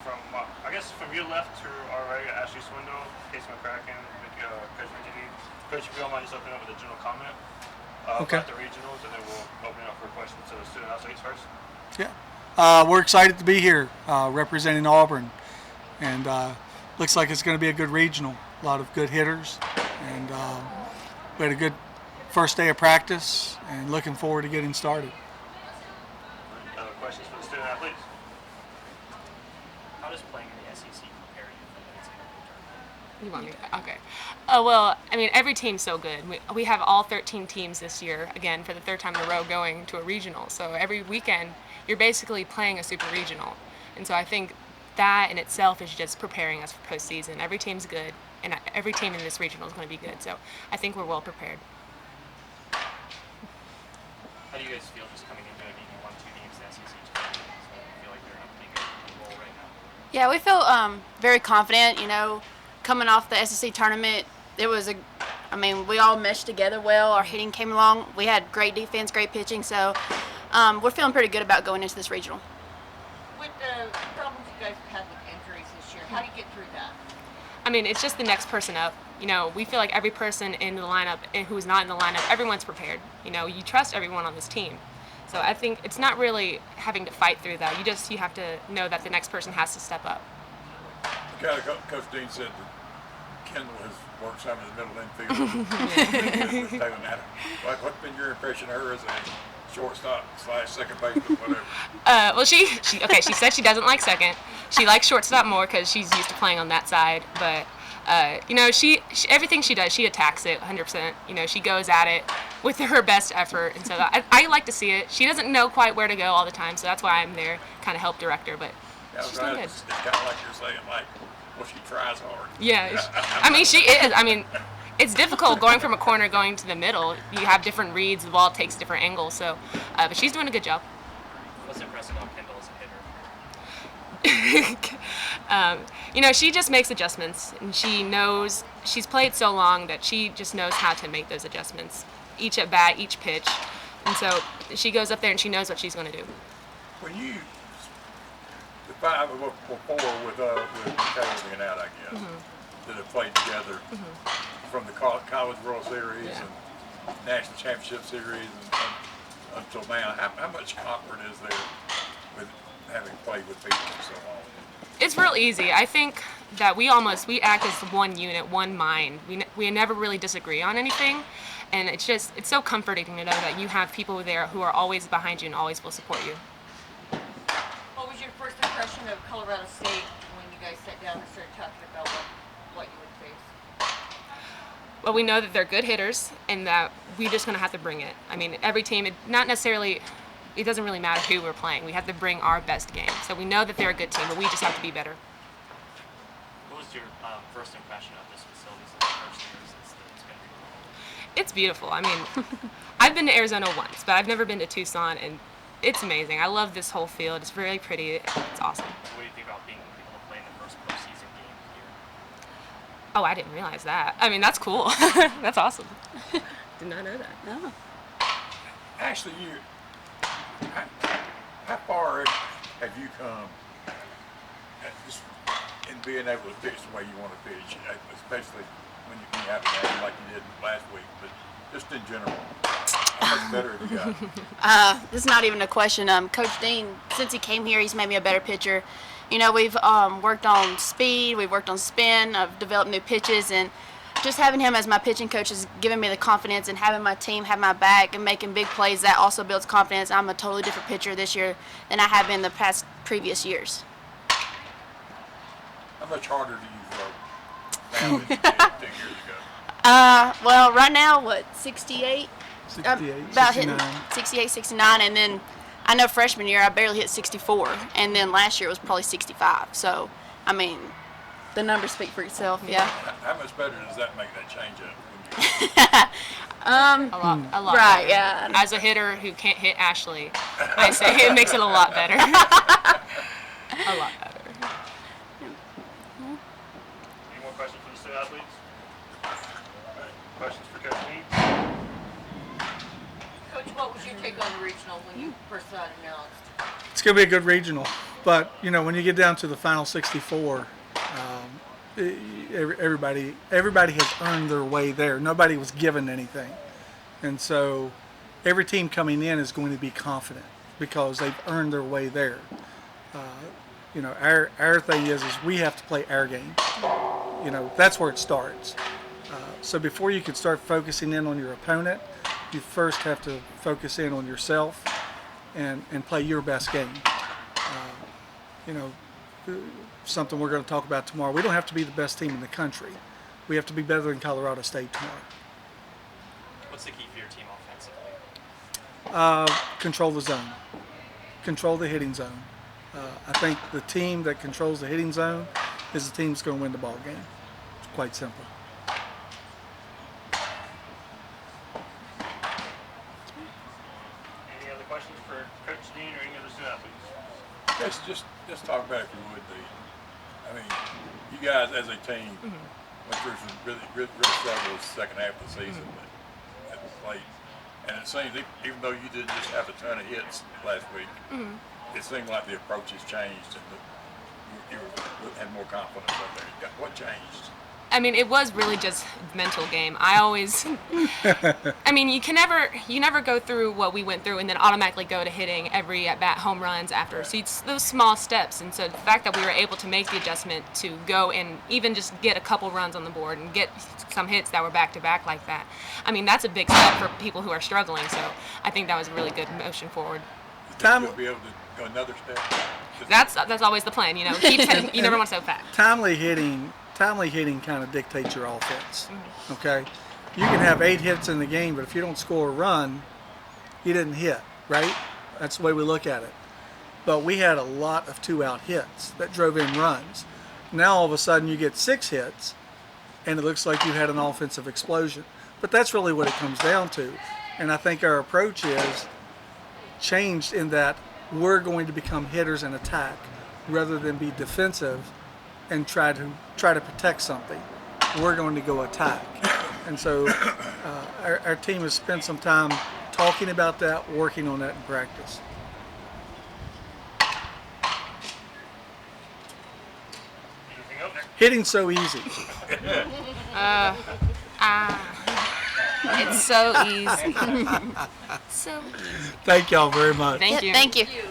I guess from your left to our right, Ashley Swindle, Casey McCracken, Coach McGee. Coach, if you don't mind just opening up with a general comment Okay. about the regionals, and then we'll open it up for questions to the student athletes first. Yeah. We're excited to be here representing Auburn. And looks like it's going to be a good regional. A lot of good hitters. And we had a good first day of practice and looking forward to getting started. Questions for the student athletes? How does playing in the SEC prepare you for the NCAA tournament? You want me to? Okay. Oh, well, I mean, every team's so good. We have all 13 teams this year, again, for the third time in a row going to a regional. So every weekend, you're basically playing a super regional. And so I think that in itself is just preparing us for postseason. Every team's good, and every team in this regional is going to be good. So I think we're well prepared. How do you guys feel just coming into it, being one, two games in the SEC tournament? So you feel like you're in a pretty good role right now? Yeah, we feel very confident. Coming off the SEC tournament, we all meshed together well. Our hitting came along. We had great defense, great pitching. So we're feeling pretty good about going into this regional. With the problems you guys have had with injuries this year, how do you get through that? I mean, it's just the next person up. We feel like every person in the lineup and who's not in the lineup, everyone's prepared. You trust everyone on this team. So I think it's not really having to fight through that. You have to know that the next person has to step up. Coach Dean said that Kendall has worked some in the middle infield. What's been your impression of her as a shortstop / second baseman, whatever? Well, she said she doesn't like second. She likes shortstop more because she's used to playing on that side. But she everything she does, she attacks it 100%. She goes at it with her best effort, and so I like to see it. She doesn't know quite where to go all the time, so that's why I'm there, kind of help direct her. But she's doing good. It's kind of like you're saying, well, she tries hard. Yeah, she is. I mean, it's difficult going from a corner going to the middle. You have different reads. The ball takes different angles. So, but she's doing a good job. What's impressive about Kendall as a hitter? She just makes adjustments, and she knows she's played so long that she just knows how to make those adjustments, each at bat, each pitch, and so she goes up there and she knows what she's going to do. When the five or four with Taylor being out, I guess, that have played together from the College World Series and National Championship Series and until now, how much comfort is there with having played with people for so long? It's real easy. I think that we act as one unit, one mind. We never really disagree on anything, and it's so comforting to know that you have people there who are always behind you and always will support you. What was your first impression of Colorado State when you guys sat down and started talking about what you would face? Well, we know that they're good hitters and that we're just going to have to bring it. I mean, every team, it doesn't really matter who we're playing. We have to bring our best game. So we know that they're a good team, but we just have to be better. What was your first impression of this facility since the first year since it's been remodeled? It's beautiful. I mean, I've been to Arizona once, but I've never been to Tucson, and it's amazing. I love this whole field. It's really pretty. It's awesome. What do you think about being able to play in the first postseason game here? Oh, I didn't realize that. I mean, that's cool. That's awesome. Did not know that. No. Actually, how far have you come in being able to pitch the way you want to pitch, especially when you have a game like you did last week, but just in general? How much better have you gotten? This is not even a question. Coach Dean, since he came here, he's made me a better pitcher. We've worked on speed, we've worked on spin, I've developed new pitches, and just having him as my pitching coach has given me the confidence, and having my team have my back and making big plays, that also builds confidence. I'm a totally different pitcher this year than I have been the previous years. How much harder do you throw now than you did 10 years ago? Well, right now, 68? 68, About 69. hitting 68, 69, and then I know freshman year I barely hit 64, and then last year it was probably 65. So, I mean, the numbers speak for itself, yeah. How much better does that make that change up? A lot right, better. yeah. As a hitter who can't hit Ashley, I say it makes it a lot better. A lot better. Any more questions for the student athletes? Questions for Coach Meade? Coach, what was your take on the regional when you first saw it announced? It's going to be a good regional. But when you get down to the final 64, everybody has earned their way there. Nobody was given anything, and so every team coming in is going to be confident because they've earned their way there. Our thing is we have to play our game. That's where it starts. So before you can start focusing in on your opponent, you first have to focus in on yourself and play your best game. Something we're going to talk about tomorrow. We don't have to be the best team in the country. We have to be better than Colorado State tomorrow. What's the key for your team offensively? Control the zone. Control the hitting zone. I think the team that controls the hitting zone is the team that's going to win the ball game. It's quite simple. Any other questions for Coach Dean or any other student athletes? Just talk about, if you would, you guys as a team went through some really struggles second half of the season at the plate, and it seems even though you didn't just have a ton of hits last week, it seemed like the approach has changed and you had more confidence out there. What changed? It was really just mental game. You never go through what we went through and then automatically go to hitting every at-bat home runs after. So it's those small steps. And so the fact that we were able to make the adjustment to go and even just get a couple runs on the board and get some hits that were back-to-back like that, that's a big step for people who are struggling. So I think that was a really good motion forward. You'll be able to go another step? That's always the plan, you never want to so fast. Timely hitting kind of dictates your offense. Okay, you can have 8 hits in the game, but if you don't score a run, you didn't hit, right? That's the way we look at it. But we had a lot of 2-out hits that drove in runs. Now all of a sudden you get 6 hits, and it looks like you had an offensive explosion. But that's really what it comes down to. And I think our approach is changed in that we're going to become hitters and attack rather than be defensive and try to protect something. We're going to go attack. And so our team has spent some time talking about that, working on that in practice. Anything else? Hitting's so easy. It's so easy. So easy. Thank y'all very much. Thank you. Thank you.